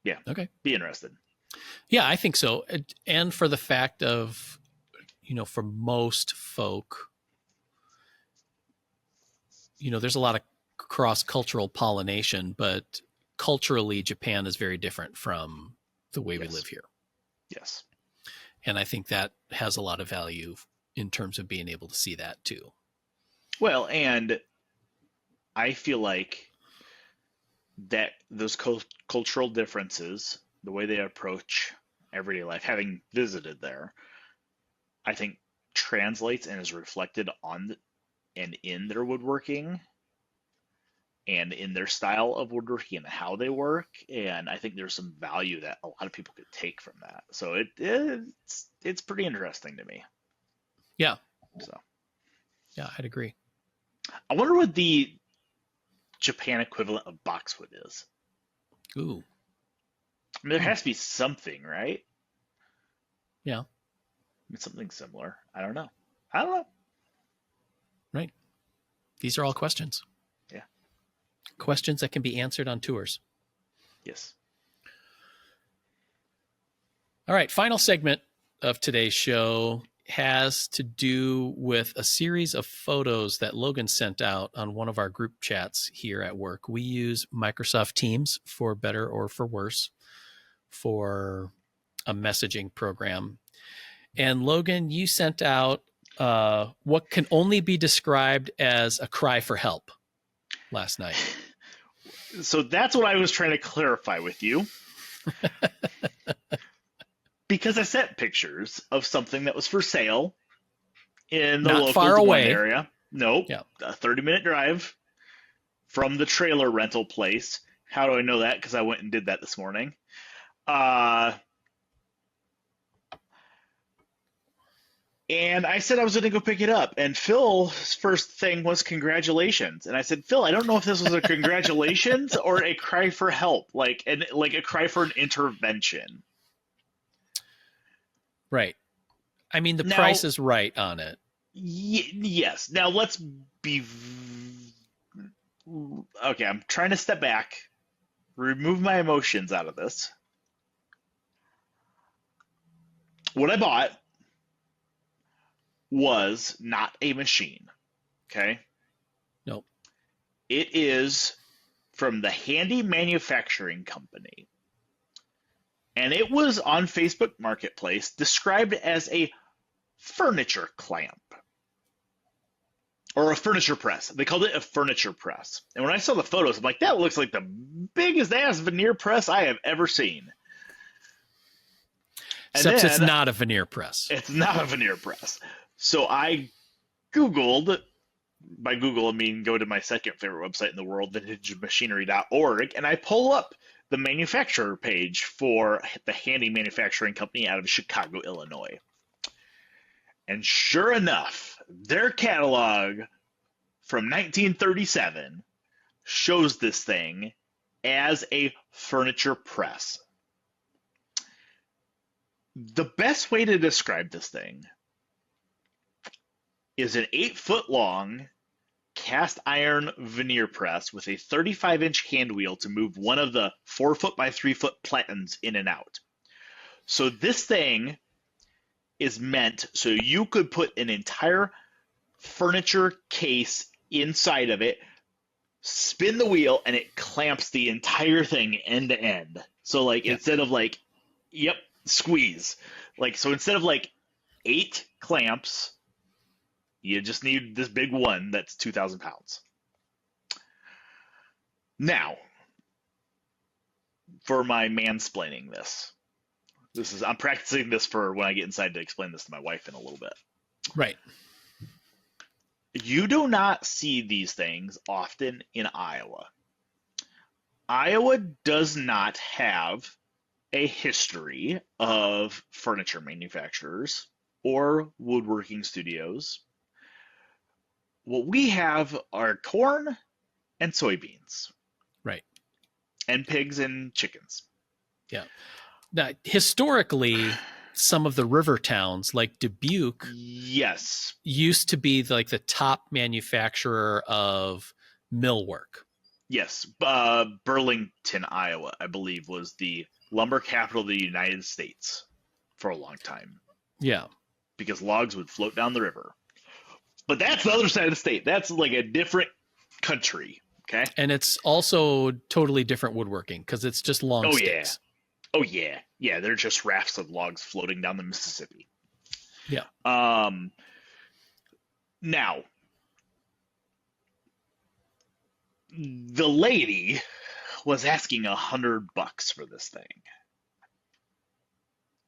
yeah, Okay. be interested. Yeah, I think so. And for the fact of, for most folk, there's a lot of cross-cultural pollination, but culturally, Japan is very different from the way we live here. Yes. And I think that has a lot of value in terms of being able to see that too. Well, and I feel like that those cultural differences, the way they approach everyday life, having visited there, I think translates and is reflected on and in their woodworking and in their style of woodworking and how they work. And I think there's some value that a lot of people could take from that. So it's pretty interesting to me. Yeah. So yeah, I'd agree. I wonder what the Japan equivalent of boxwood is. Ooh. I mean, there has to be something, right? Yeah. Something similar. I don't know. Right. These are all questions. Yeah. Questions that can be answered on tours. Yes. All right. Final segment of today's show has to do with a series of photos that Logan sent out on one of our group chats here at work. We use Microsoft Teams, for better or for worse, for a messaging program. And Logan, you sent out what can only be described as a cry for help last night. So that's what I was trying to clarify with you. Because I sent pictures of something that was for sale in the Not local far Des Moines away area. Nope. Yeah. A 30-minute drive from the trailer rental place. How do I know that? Because I went and did that this morning. And I said I was going to go pick it up. And Phil's first thing was congratulations. And I said, Phil, I don't know if this was a congratulations or a cry for help, like a cry for an intervention. Right. I mean, the Now, price is right on it. Yes. Now let's be okay. I'm trying to step back, remove my emotions out of this. What I bought was not a machine. Okay. Nope. It is from the Handy Manufacturing Company. And it was on Facebook Marketplace described as a furniture clamp or a furniture press. They called it a furniture press. And when I saw the photos, I'm like, that looks like the biggest ass veneer press I have ever seen. Except it's not a veneer press. It's not a veneer press. So I Googled, by Google I mean go to my second favorite website in the world, vintagemachinery.org, and I pull up the manufacturer page for the Handy Manufacturing Company out of Chicago, Illinois. And sure enough, their catalog from 1937 shows this thing as a furniture press. The best way to describe this thing is an 8-foot long cast iron veneer press with a 35-inch hand wheel to move one of the 4-foot by 3-foot platens in and out. So this thing is meant so you could put an entire furniture case inside of it, spin the wheel, and it clamps the entire thing end to end. So like instead of like, squeeze. Like so instead of like 8 clamps, you just need this big one that's 2,000 pounds. Now, for my mansplaining I'm practicing this for when I get inside to explain this to my wife in a little bit. Right. You do not see these things often in Iowa. Iowa does not have a history of furniture manufacturers or woodworking studios. What we have are corn and soybeans. Right. And pigs and chickens. Yeah. Now, historically, some of the river towns like Dubuque used to be like the top manufacturer of millwork. Yes. Burlington, Iowa, I believe, was the lumber capital of the United States for a long time. Yeah. Because logs would float down the river. But that's the other side of the state. That's like a different country. Okay. And it's also totally different woodworking because it's just long sticks. Oh, yeah. Yeah, they're just rafts of logs floating down the Mississippi. Yeah. Now, the lady was asking $100 for this thing.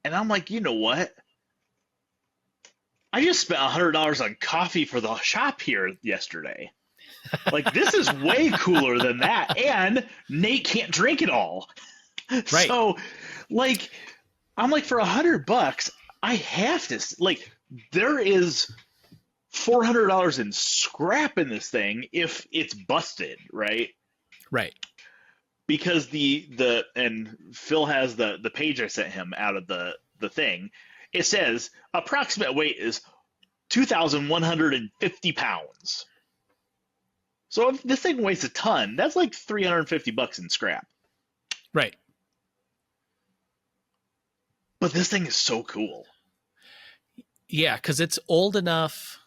And I'm like, you know what? I just spent $100 on coffee for the shop here yesterday. Like, this is way cooler than that. And Nate can't drink it all. Right. So, like, I'm like, for $100, I have to, like, there is $400 in scrap in this thing if it's busted, right? Right. Because and Phil has the page I sent him out of the thing. It says approximate weight is 2,150 pounds. So if this thing weighs a ton, that's like $350 in scrap. Right. But this thing is so cool. Yeah, because it's old enough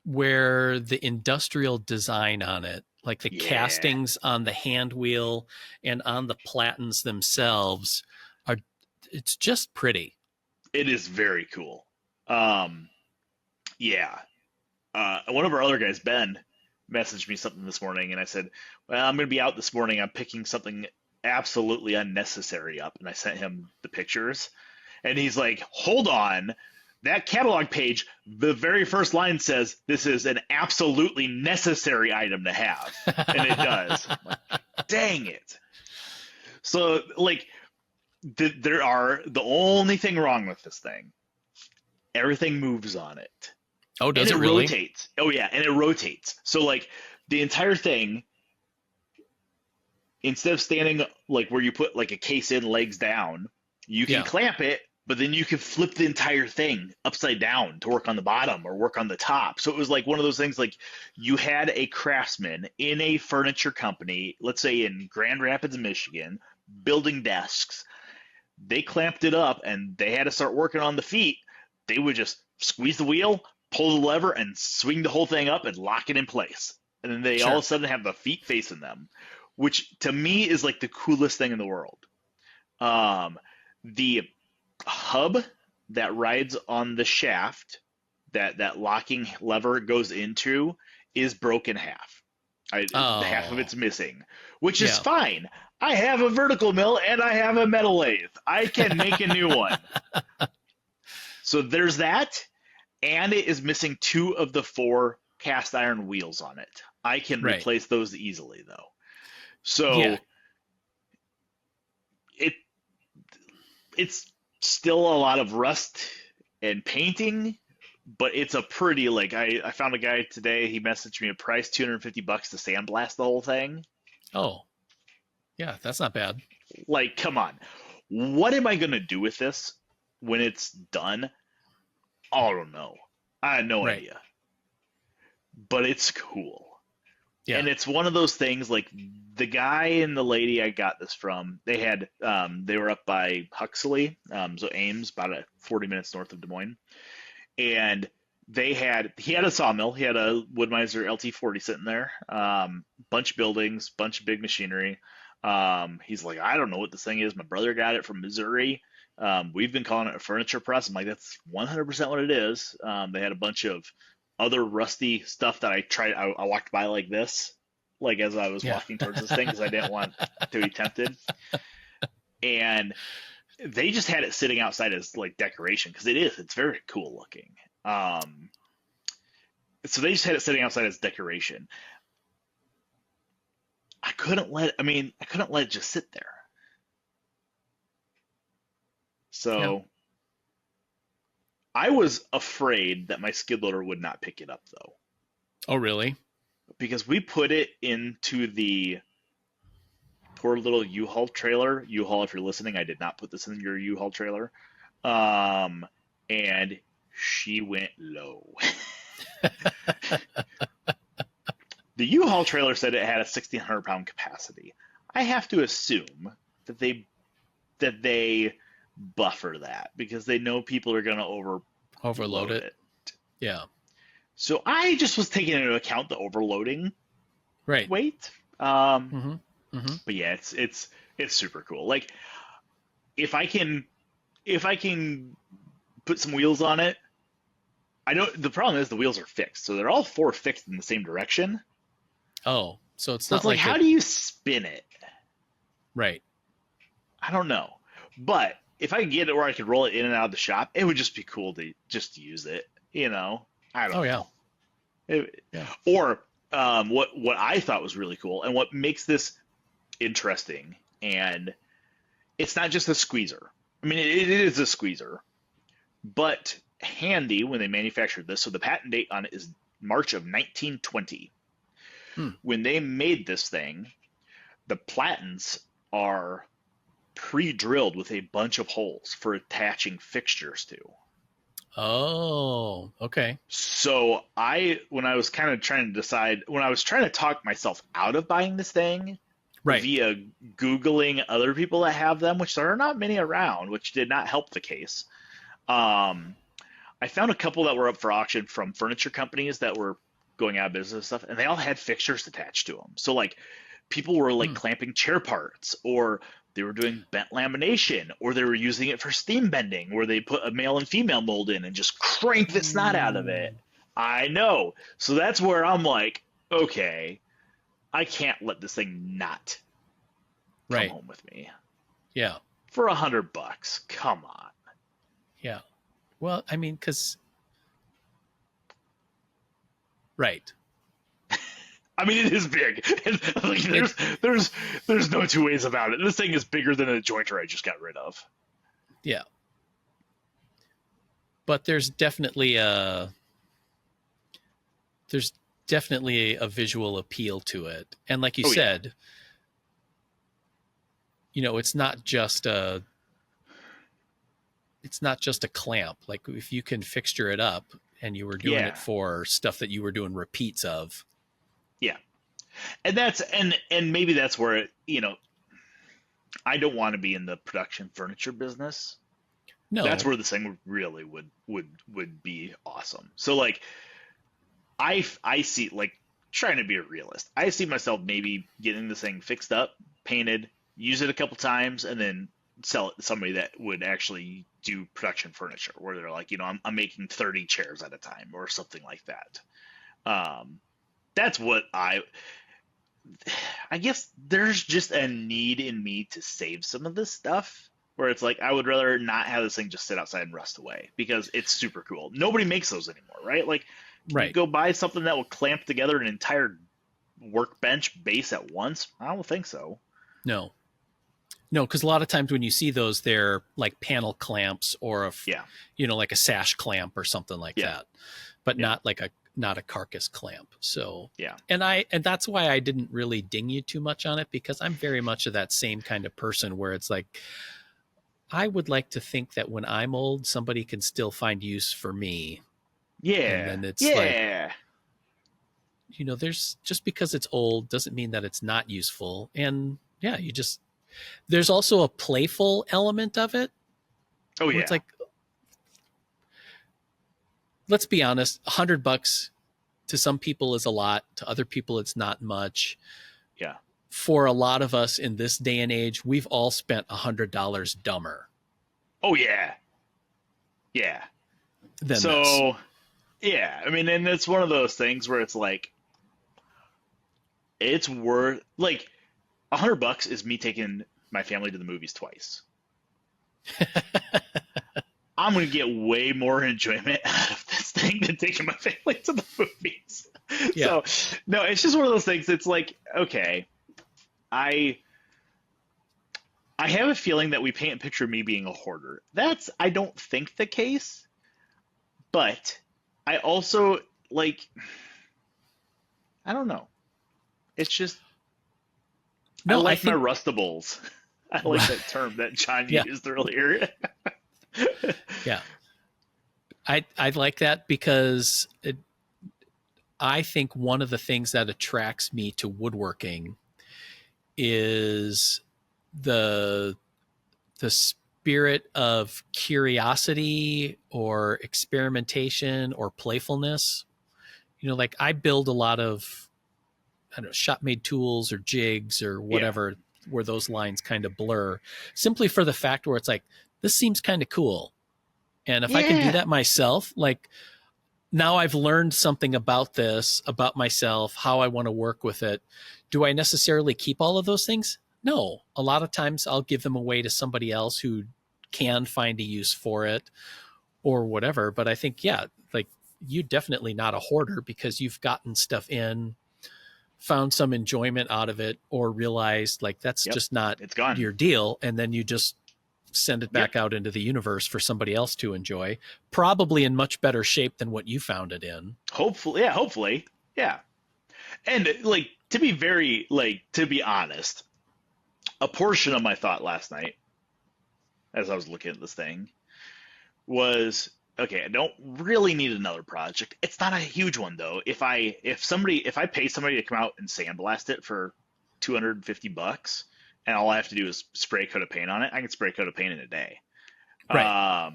where the industrial design on it, like the castings on the hand wheel and on the platens themselves, it's just pretty. It is very cool. One of our other guys, Ben, messaged me something this morning, and I said, well, I'm going to be out this morning. I'm picking something absolutely unnecessary up. And I sent him the pictures. And he's like, hold on. That catalog page, the very first line says, this is an absolutely necessary item to have. And it does. I'm like, dang it. So, like, the only thing wrong with this thing, everything moves on it. Oh, does and it really? Rotates. Oh, yeah, and it rotates. So, like, the entire thing, instead of standing, like, where you put, like, a case in, legs down, you can clamp it, but then you can flip the entire thing upside down to work on the bottom or work on the top. So it was like one of those things, like, you had a craftsman in a furniture company, let's say in Grand Rapids, Michigan, building desks. They clamped it up, and they had to start working on the feet. They would just squeeze the wheel, pull the lever, and swing the whole thing up and lock it in place. And then they all of a sudden have the feet facing them, which to me is like the coolest thing in the world. The hub that rides on the shaft that locking lever goes into is broken half. Half of it's missing, which is fine. I have a vertical mill and I have a metal lathe. I can make a new one. So there's that, and it is missing 2 of the 4 cast iron wheels on it. I can replace those easily, though. So it's still a lot of rust and painting, but it's a pretty, like, I found a guy today, he messaged me a price, $250 to sandblast the whole thing. Oh. Yeah, that's not bad. Like, come on. What am I going to do with this when it's done? I don't know. I had no Right. idea. But it's cool. Yeah. And it's one of those things like the guy and the lady I got this from, they were up by Huxley, so Ames, about 40 minutes north of Des Moines. And he had a sawmill, he had a Woodmiser LT40 sitting there, bunch of buildings, bunch of big machinery. He's like, I don't know what this thing is. My brother got it from Missouri. We've been calling it a furniture press. I'm like, that's 100% what it is. They had a bunch of other rusty stuff that I walked by like this, like as I was Yeah. walking towards this thing because I didn't want to be tempted. And they just had it sitting outside as like decoration because it's very cool looking. So they just had it sitting outside as decoration. I couldn't let it just sit there. So Yeah. I was afraid that my skid loader would not pick it up though, Oh, really? because we put it into the poor little U-Haul trailer. U-Haul, if you're listening, I did not put this in your U-Haul trailer. And she went low. The U-Haul trailer said it had a 1,600 pound capacity. I have to assume that they buffer that because they know people are going to Overload it. Yeah. So I just was taking into account the overloading Right. weight. Mm-hmm. Mm-hmm. But yeah, it's super cool. Like if I can put some wheels on it, I know the problem is the wheels are fixed, so they're all four fixed in the same direction. Oh, so it's So not it's like, how do you spin it? Right. I don't know. But if I could get it where I could roll it in and out of the shop, it would just be cool to just use it. You know, I don't Oh, yeah. know. Yeah. Or what I thought was really cool and what makes this interesting, and it's not just a squeezer. I mean, it is a squeezer, but handy when they manufactured this. So the patent date on it is March of 1920. Hmm. When they made this thing, the platens are pre-drilled with a bunch of holes for attaching fixtures to. Oh, okay. So when I was kind of trying to decide, when I was trying to talk myself out of buying this thing Right. via Googling other people that have them, which there are not many around, which did not help the case. I found a couple that were up for auction from furniture companies that were going out of business and stuff, and they all had fixtures attached to them. So like people were like clamping chair parts, or they were doing bent lamination, or they were using it for steam bending, where they put a male and female mold in and just crank the snot out of it. I know. So that's where I'm like, okay, I can't let this thing not come Right. home with me Yeah. for $100. Come on. Yeah. Well, I mean, because right. I mean, it is big. Like, there's no two ways about it. This thing is bigger than a jointer I just got rid of. Yeah. But there's definitely a visual appeal to it. And like you said, you know, it's not just a clamp. Like if you can fixture it up and you were doing it for stuff that you were doing repeats of. Yeah. And and maybe that's where it, you know, I don't want to be in the production furniture business. No. That's where this thing really would be awesome. So like I see, like, trying to be a realist, I see myself maybe getting this thing fixed up, painted, use it a couple times, and then sell it to somebody that would actually do production furniture, where they're like, you know, I'm making 30 chairs at a time or something like that. That's what I guess there's just a need in me to save some of this stuff, where it's like I would rather not have this thing just sit outside and rust away because it's super cool. Nobody makes those anymore, right? Like, can you go buy something that will clamp together an entire workbench base at once? I don't think so. No, because a lot of times when you see those, they're like panel clamps or you know, like a sash clamp or something like that, but not like not a carcass clamp. So Yeah. and that's why I didn't really ding you too much on it, because I'm very much of that same kind of person where it's like, I would like to think that when I'm old, somebody can still find use for me. And Yeah. then it's like, Yeah. there's, just because it's old doesn't mean that it's not useful. And yeah, there's also a playful element of it Oh where yeah. it's like, let's be honest, $100 to some people is a lot. To other people, it's not much. Yeah. For a lot of us in this day and age, we've all spent $100 dumber. Oh yeah. Yeah. Than So this. yeah, I mean, and it's one of those things where it's like, it's worth like $100 is me taking my family to the movies twice. I'm gonna get way more enjoyment out of this thing than taking my family to the movies. Yeah. So no, it's just one of those things. It's like, okay, I have a feeling that we paint a picture of me being a hoarder. That's, I don't think, the case, but I also like, I don't know. It's just, I No, I like my think, rustables. I like that term that John Yeah. used earlier. yeah. I like that because I think one of the things that attracts me to woodworking is the spirit of curiosity or experimentation or playfulness. Like I build a lot of, I don't know, shop made tools or jigs or whatever, where those lines kind of blur, simply for the fact where it's like, this seems kind of cool. And if I can do Yeah. that myself, like, now I've learned something about this, about myself, how I want to work with it. Do I necessarily keep all of those things? No. A lot of times I'll give them away to somebody else who can find a use for it or whatever. But I think, yeah, like, you're definitely not a hoarder because you've gotten stuff in, found some enjoyment out of it, or realized like that's Yep. just not It's gone. your deal. And then you just send it back out into the universe for somebody else to enjoy, probably in much better shape than what you found it in. Hopefully, yeah, hopefully. Yeah. And like, to be honest, a portion of my thought last night as I was looking at this thing was, okay, I don't really need another project. It's not a huge one though. If I pay somebody to come out and sandblast it for $250 and all I have to do is spray a coat of paint on it, I can spray a coat of paint in a day. Right.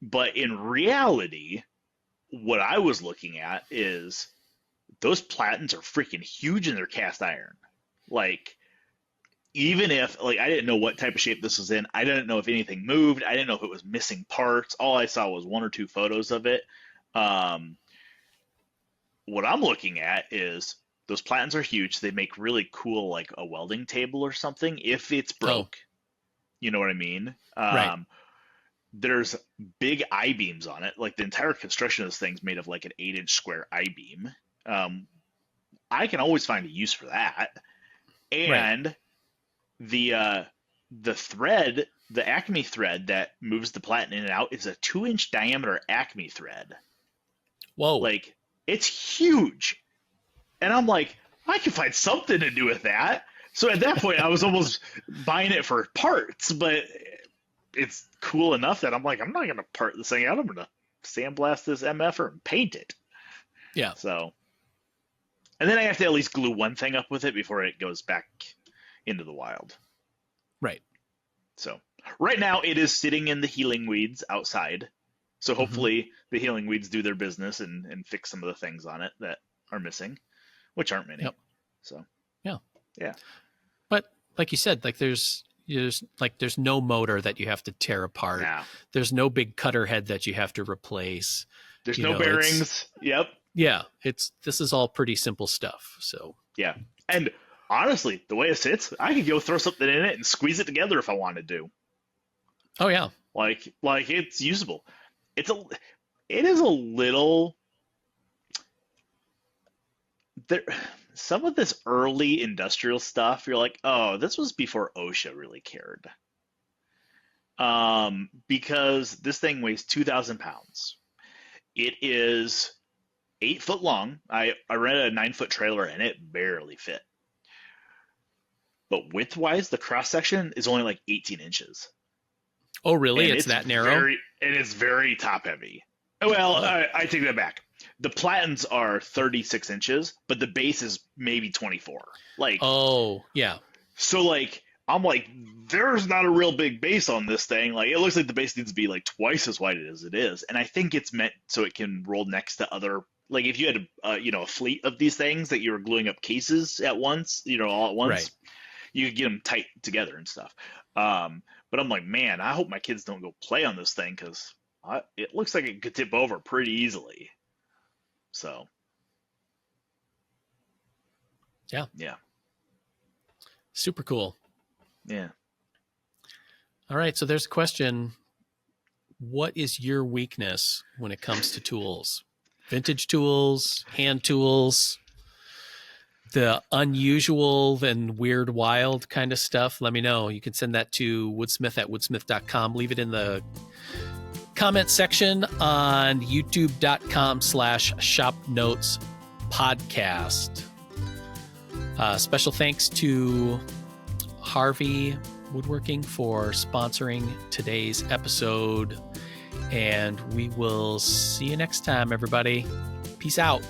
But in reality, what I was looking at is those platens are freaking huge and they're cast iron. Like, even if, like, I didn't know what type of shape this was in, I didn't know if anything moved, I didn't know if it was missing parts. All I saw was one or two photos of it. What I'm looking at is those platens are huge. They make really cool, like a welding table or something if it's broke. You know what I mean? Right. There's big I-beams on it. Like, the entire construction of this thing's made of like an 8-inch square I-beam. I can always find a use for that. And the thread, the Acme thread that moves the platen in and out, is a 2-inch diameter Acme thread. Whoa. Like, it's huge. And I'm like, I can find something to do with that. So at that point, I was almost buying it for parts, but it's cool enough that I'm like, I'm not going to part this thing out. I'm going to sandblast this MFer and paint it. Yeah. So, and then I have to at least glue one thing up with it before it goes back into the wild. Right. So right now it is sitting in the healing weeds outside. So hopefully the healing weeds do their business and fix some of the things on it that are missing, which aren't many. Yep. So yeah. But like you said, like there's no motor that you have to tear apart. Nah. There's no big cutter head that you have to replace. There's no bearings. Yep. Yeah. This is all pretty simple stuff. So yeah. And honestly, the way it sits, I could go throw something in it and squeeze it together if I wanted to. Oh yeah. Like it's usable. It is a little there. Some of this early industrial stuff, you're like, oh, this was before OSHA really cared. Because this thing weighs 2,000 pounds. It is 8 foot long. I rented a 9 foot trailer and it barely fit. But width wise, the cross section is only like 18 inches. Oh, really? And It's that narrow? And it's very top heavy. Well, I take that back. The platens are 36 inches, but the base is maybe 24. Like, oh, yeah. So like, I'm like, there's not a real big base on this thing. Like, it looks like the base needs to be like twice as wide as it is. And I think it's meant so it can roll next to other, like if you had a fleet of these things that you were gluing up cases at once, all at once, Right. You could get them tight together and stuff. But I'm like, man, I hope my kids don't go play on this thing because it looks like it could tip over pretty easily. So, Yeah. yeah, Super cool. yeah. All right. So there's a question. What is your weakness when it comes to tools? Vintage tools, hand tools, the unusual and weird, wild kind of stuff? Let me know. You can send that to woodsmith@woodsmith.com. Leave it in the comment section on youtube.com/ShopNotes Podcast. Special thanks to Harvey Woodworking for sponsoring today's episode. And we will see you next time, everybody. Peace out.